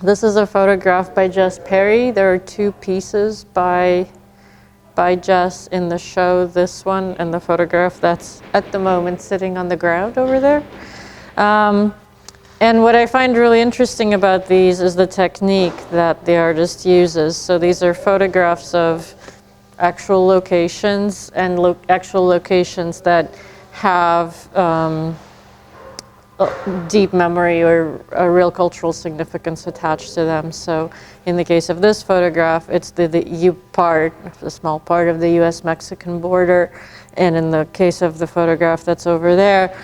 This is a photograph by Jess Peri. There are two pieces by Jess in the show, this one and the photograph that's at the moment sitting on the ground over there. And what I find really interesting about these is the technique that the artist uses. So these are photographs of actual locations and actual locations that have deep memory or a real cultural significance attached to them. So in the case of this photograph, it's the small part of the US-Mexican border. And in the case of the photograph that's over there,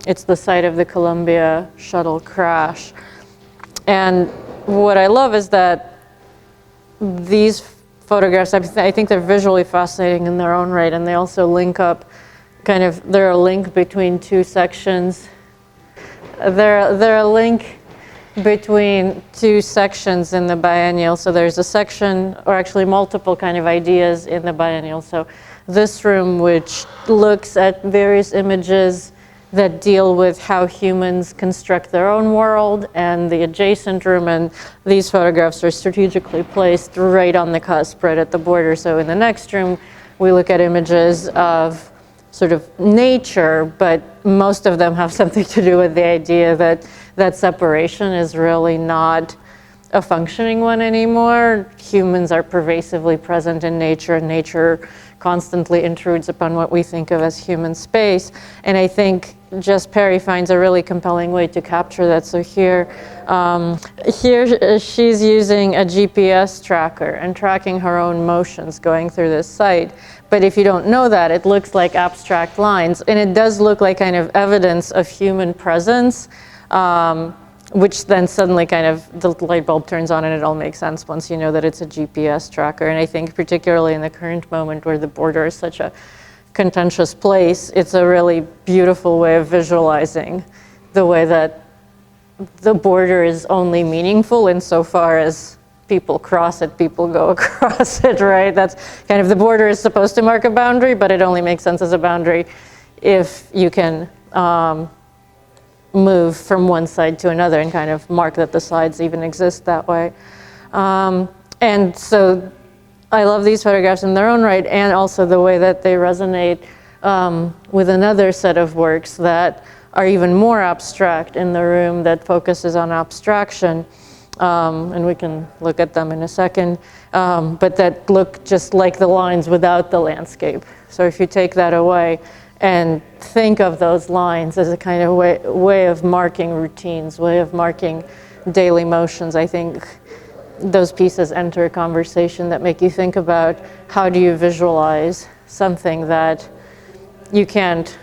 it's the site of the Columbia shuttle crash. And what I love is that these photographs, I think they're visually fascinating in their own right, and they also link up they're a link between two sections. They're a link between two sections in the biennial. So there's a section, or actually multiple kind of ideas in the biennial. So this room, which looks at various images that deal with how humans construct their own world, and the adjacent room, and these photographs are strategically placed right on the cusp, right at the border. So in the next room, we look at images of sort of nature, but most of them have something to do with the idea that separation is really not a functioning one anymore. Humans are pervasively present in nature, and nature constantly intrudes upon what we think of as human space. And I think Jess Peri finds a really compelling way to capture that. So here she's using a GPS tracker and tracking her own motions going through this site. But if you don't know that, it looks like abstract lines, and it does look like kind of evidence of human presence, which then suddenly the light bulb turns on and it all makes sense once you know that it's a GPS tracker. And I think particularly in the current moment where the border is such a contentious place, it's a really beautiful way of visualizing the way that the border is only meaningful insofar as people cross it, people go across it, right? That's kind of, the border is supposed to mark a boundary, but it only makes sense as a boundary if you can move from one side to another and kind of mark that the sides even exist that way. And so I love these photographs in their own right, and also the way that they resonate with another set of works that are even more abstract in the room, that focuses on abstraction. And we can look at them in a second, but that look just like the lines without the landscape. So if you take that away and think of those lines as a kind of way of marking routines, way of marking daily motions, I think those pieces enter a conversation that make you think about how do you visualize something that you can't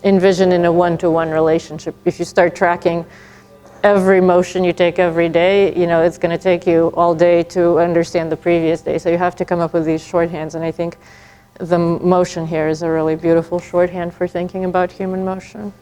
envision in a one-to-one relationship. If you start tracking every motion you take every day, it's going to take you all day to understand the previous day. So you have to come up with these shorthands. And I think the motion here is a really beautiful shorthand for thinking about human motion.